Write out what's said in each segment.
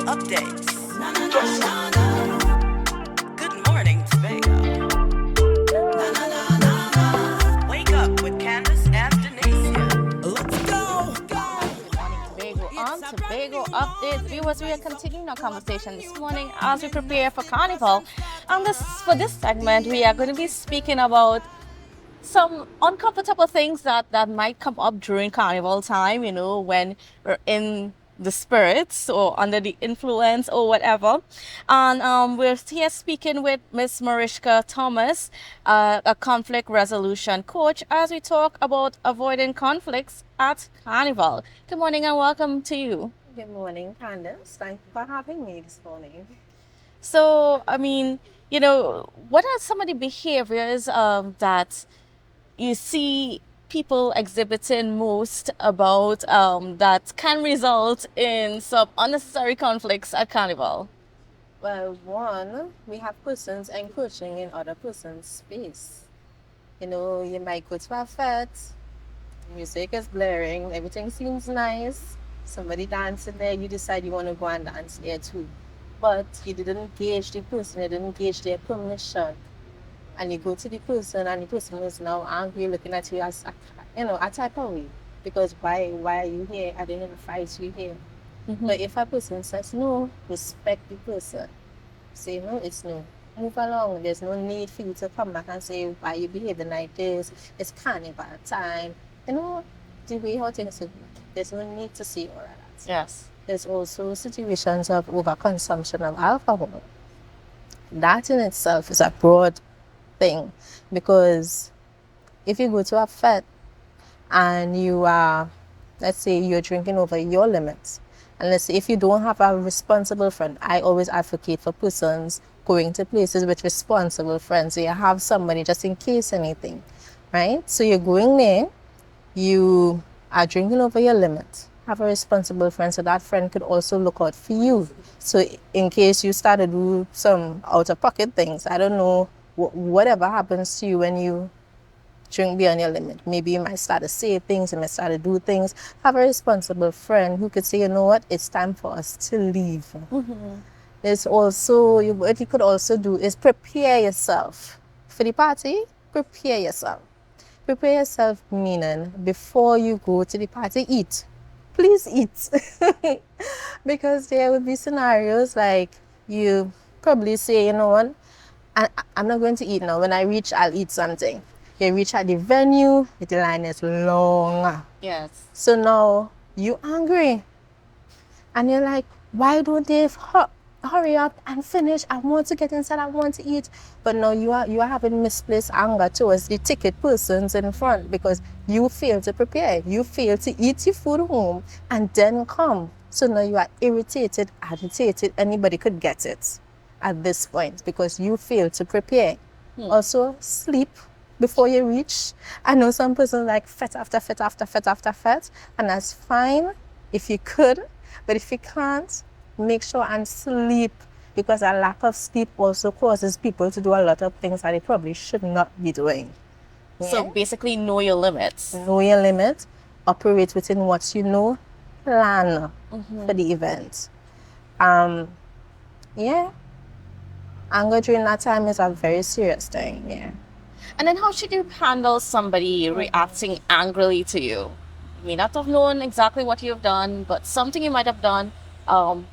updates. Good morning, Tobago. Wake up with Kandace and Denise. Let's go! Good morning, Tobago. On Tobago Updates, viewers, we are continuing our conversation this morning as we prepare for Carnival. For this segment, we are going to be speaking about some uncomfortable things that might come up during Carnival time, when we're in the spirits or under the influence or whatever. And we're here speaking with Miss Mauriska Thomas, a conflict resolution coach, as we talk about avoiding conflicts at Carnival. Good morning and welcome to you. Good morning, Kandace. Thank you for having me this morning. So, what are some of the behaviors that you see people exhibiting most about that can result in some unnecessary conflicts at Carnival? Well, one, we have persons encroaching in other person's space. You might go to a fete, music is blaring, everything seems nice, somebody dancing there, you decide you want to go and dance there too. But you didn't gauge the person, you didn't gauge their permission. And you go to the person and the person is now angry looking at you as a type of way. Because why are you here? I didn't invite you here. Mm-hmm. But if a person says no, respect the person. Say no, it's no. Move along. There's no need for you to come back and say why you behaving like this. It's carnival time. The way how things are. There's no need to say all of that. Yes. There's also situations of overconsumption of alcohol. That in itself is a broad thing, because if you go to a fete and you are, let's say you're drinking over your limits, and let's say if you don't have a responsible friend, I always advocate for persons going to places with responsible friends, so you have somebody just in case anything, right? So you're going there, you are drinking over your limit, have a responsible friend, so that friend could also look out for you. So in case you start to do some out-of-pocket things, I don't know, whatever happens to you when you drink beyond your limit. Maybe you might start to say things, you might start to do things. Have a responsible friend who could say, you know what, it's time for us to leave. Mm-hmm. There's also, what you could also do is prepare yourself. For the party, prepare yourself. Prepare yourself meaning before you go to the party, eat. Please eat. Because there will be scenarios like you probably say, you know what, I'm not going to eat now. When I reach, I'll eat something. You reach at the venue, the line is long. Yes. So now you're angry. And you're like, why don't they hurry up and finish? I want to get inside, I want to eat. But now you are having misplaced anger towards the ticket persons in front because you failed to prepare. You failed to eat your food home and then come. So now you are irritated, agitated. Anybody could get it at this point because you failed to prepare. Also, sleep before you reach. I know some persons like fete after fete after fete after fete, and that's fine if you could, but if you can't, make sure and sleep, because a lack of sleep also causes people to do a lot of things that they probably should not be doing. So basically, know your limits. Know your limit, operate within what you know, plan for the event. Anger during that time is a very serious thing, And then how should you handle somebody reacting angrily to you? You may not have known exactly what you've done, but something you might have done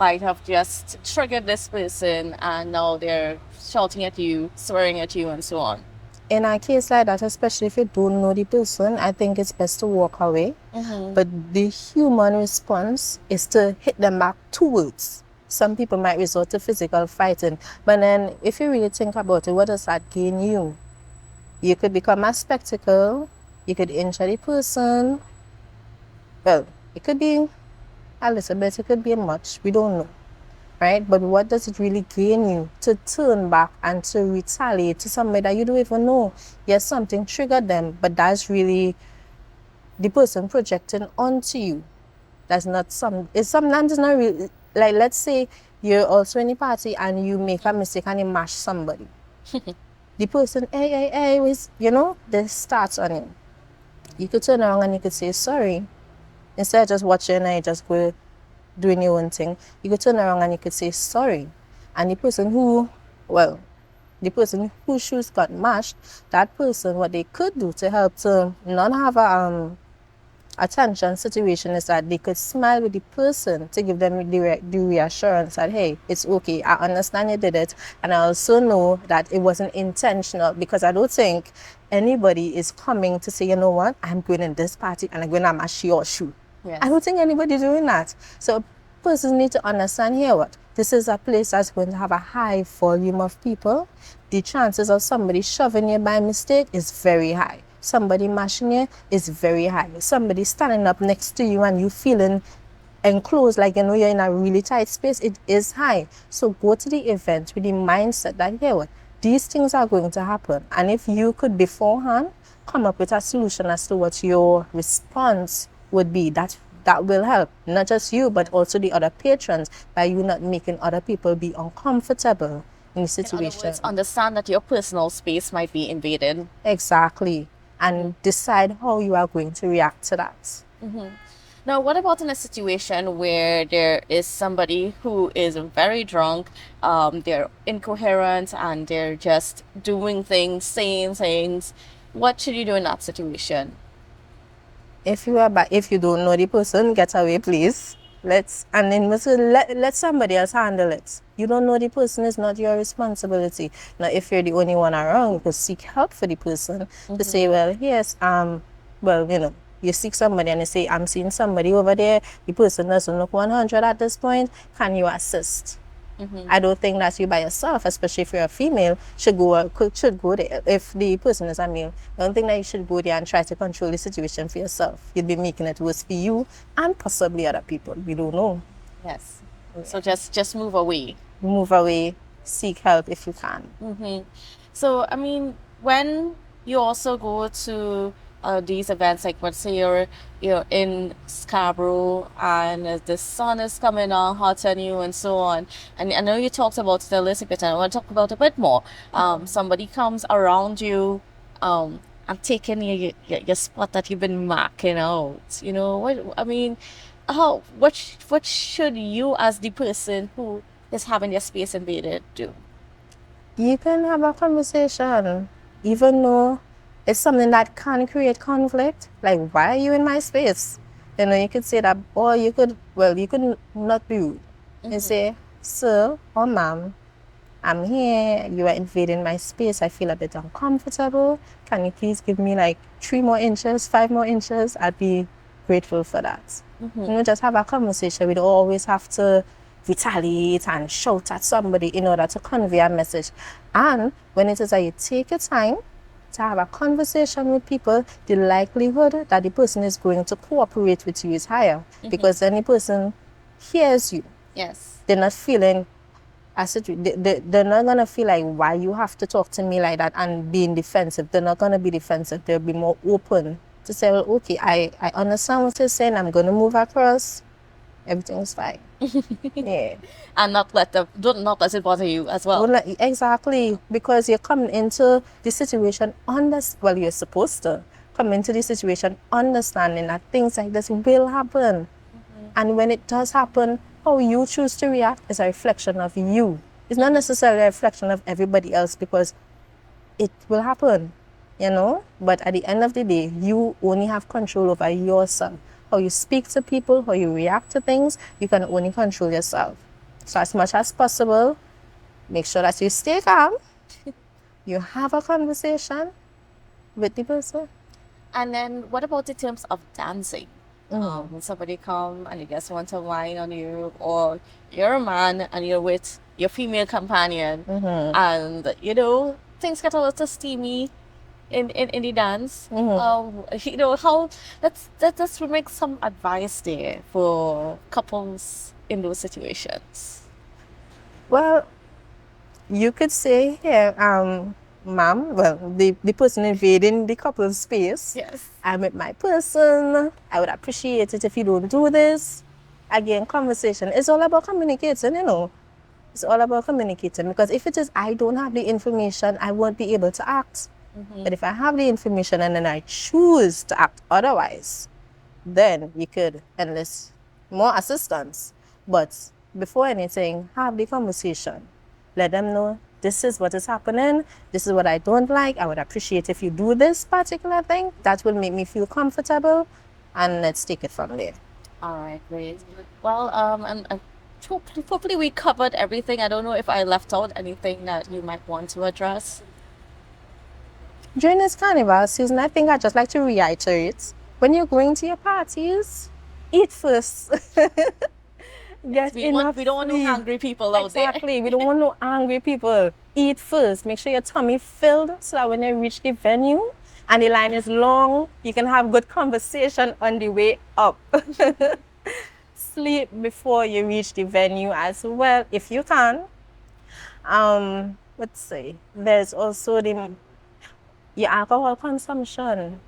might have just triggered this person, and now they're shouting at you, swearing at you, and so on. In a case like that, especially if you don't know the person, I think it's best to walk away. But the human response is to hit them back 2 words. Some people might resort to physical fighting, but then if you really think about it, what does that gain you? You could become a spectacle, you could injure the person. Well, it could be a little bit, it could be much, we don't know, right? But what does it really gain you to turn back and to retaliate to somebody that you don't even know? Yes, something triggered them, but that's really the person projecting onto you. That's not sometimes it's not really, like let's say you're also in a party and you make a mistake and you mash somebody. The person, hey, they start on you. You could turn around and you could say sorry. Instead of just watching and you just go doing your own thing, you could turn around and you could say sorry. And the person whose shoes got mashed, that person, what they could do to help to not have a tension situation is that they could smile with the person to give them the reassurance that, hey, it's okay, I understand you did it, and I also know that it wasn't intentional, because I don't think anybody is coming to say, you know what, I'm going in this party and I'm going to mash your shoe. Yes. I don't think anybody doing that. So persons need to understand here what this is: a place that's going to have a high volume of people. The chances of somebody shoving you by mistake is very high. Somebody mashing you is very high. Somebody standing up next to you and you feeling enclosed, like you know you're in a really tight space, it is high. So go to the event with the mindset that, here what, these things are going to happen. And if you could beforehand come up with a solution as to what your response would be, that will help not just you but also the other patrons, by you not making other people be uncomfortable in the situation. In other words, understand that your personal space might be invaded. Exactly. And decide how you are going to react to that. Now, what about in a situation where there is somebody who is very drunk, they're incoherent, and they're just doing things, saying things? What should you do in that situation? If you don't know the person, get away, please. Let somebody else handle it. You don't know the person, is not your responsibility. Now, if you're the only one around, you could seek help for the person to say, well, yes, you seek somebody and you say, I'm seeing somebody over there. The person doesn't look 100 at this point. Can you assist? I don't think that you by yourself, especially if you're a female, should go there. If the person is a male, I don't think that you should go there and try to control the situation for yourself. You'd be making it worse for you and possibly other people. We don't know. Yes. So just move away. Move away. Seek help if you can. So, I mean, when you also go to these events, like let's say you're in Scarborough and the sun is coming on hot on you and so on, and I know you talked about it a little bit, and I want to talk about it a bit more. Somebody comes around you and taking your spot that you've been marking out. You know what I mean? What should you, as the person who is having your space invaded, do? You can have a conversation, even though it's something that can create conflict. Like, why are you in my space? You know, you could say that, or you could not be rude. You say, sir or ma'am, I'm here, you are invading my space, I feel a bit uncomfortable. Can you please give me like 3 more inches, 5 more inches? I'd be grateful for that. You know, just have a conversation. We don't always have to retaliate and shout at somebody in order to convey a message. And when it is that you take your time to have a conversation with people, the likelihood that the person is going to cooperate with you is higher, because then the person hears you. Yes. They're not feeling they're not going to feel like, why you have to talk to me like that, and being defensive. They're not going to be defensive. They'll be more open to say, well, okay, I understand what you're saying. I'm going to move across. Everything's fine. Yeah. And not let it bother you as well. Exactly, because you're coming into the situation you're supposed to come into the situation understanding that things like this will happen. And when it does happen, how you choose to react is a reflection of you. It's not necessarily a reflection of everybody else, because it will happen, you know? But at the end of the day, you only have control over yourself. How you speak to people, how you react to things, you can only control yourself. So as much as possible, make sure that you stay calm, you have a conversation with the person. And then what about in terms of dancing? When somebody come and you just want to whine on you, or you're a man and you're with your female companion, and you know things get a little steamy in the dance. You know, let's make some advice there for couples in those situations. Well, you could say here, ma'am, the person invading the couple's space. Yes. I'm with my person. I would appreciate it if you don't do this. Again, conversation. It's all about communicating, you know. It's all about communicating, because if it is I don't have the information, I won't be able to act. But if I have the information and then I choose to act otherwise, then you could enlist more assistance. But before anything, have the conversation. Let them know this is what is happening. This is what I don't like. I would appreciate if you do this particular thing. That will make me feel comfortable. And let's take it from there. All right, great. Well, and hopefully we covered everything. I don't know if I left out anything that you might want to address. During this carnival season, I think I'd just like to reiterate, when you're going to your parties, eat first. Get We enough don't want no sleep. hungry people out there. Exactly. We don't want no angry people. Eat first. Make sure your tummy filled so that when you reach the venue and the line is long, you can have good conversation on the way up. Sleep before you reach the venue as well, if you can. Let's say there's also your alcohol consumption.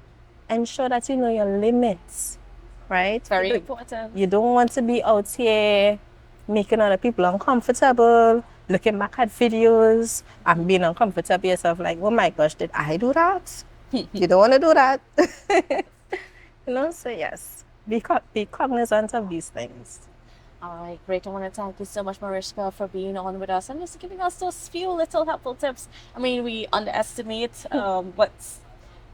Ensure that you know your limits, right? Very important. You don't want to be out here making other people uncomfortable, looking back at videos and being uncomfortable yourself like, oh my gosh, did I do that? You don't want to do that. So yes, be cognizant of these things. All right, great. I want to thank you so much, Mauriska, for being on with us and just giving us those few little helpful tips. I mean, we underestimate what's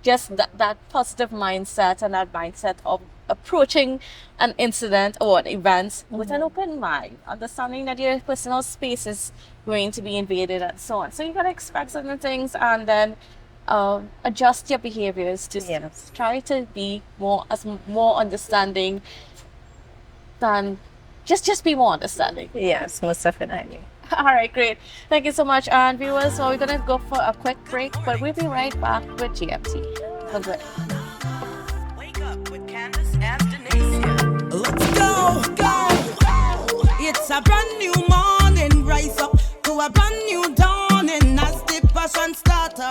just that positive mindset and that mindset of approaching an incident or an event with an open mind, understanding that your personal space is going to be invaded and so on. So you got to expect certain things and then adjust your behaviors to Yes. try to be more understanding than just be more understanding. Yes, most definitely. All right, great. Thank you so much. And viewers, so we're going to go for a quick break, but we'll be right back with GMT. Okay. Wake up with Kandace and Denise. Let's go. It's a brand new morning. Rise up to a brand new dawning as the passion start to